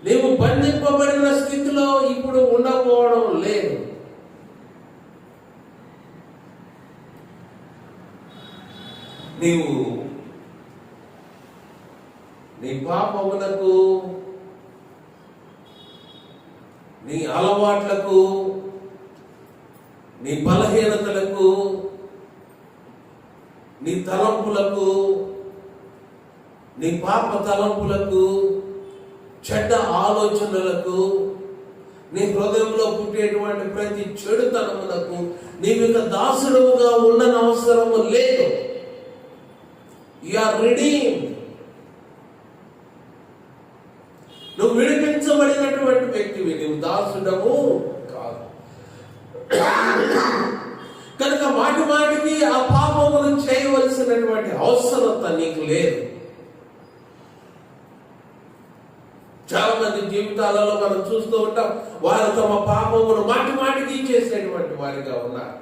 నీవు బంధింపబడిన స్థితిలో ఇప్పుడు ఉండకపోవడం లేదు. నీవు నీ పాపములకు, నీ అలవాట్లకు, నీ బలహీనతలకు, నీ తలంపులకు, నీ పాప తలంపులకు, చెడ్డ ఆలోచనలకు, నీ హృదయంలో పుట్టేటువంటి ప్రతి చెడుతనములకు నీవిక దాసుడుగా ఉండనవసరము లేదు. You are redeemed. నువ్వు విడిపించబడినటువంటి వ్యక్తివి, నువ్వు దాసుడము కాదు. కనుక మాటి మాటికి ఆ పాపమును చేయవలసినటువంటి అవసరత నీకు లేదు. చాలా మంది జీవితాలలో మనం చూస్తూ ఉంటాం, వారు తమ పాపమును మాటి మాటికి చేసేటువంటి వారిగా ఉన్నారు.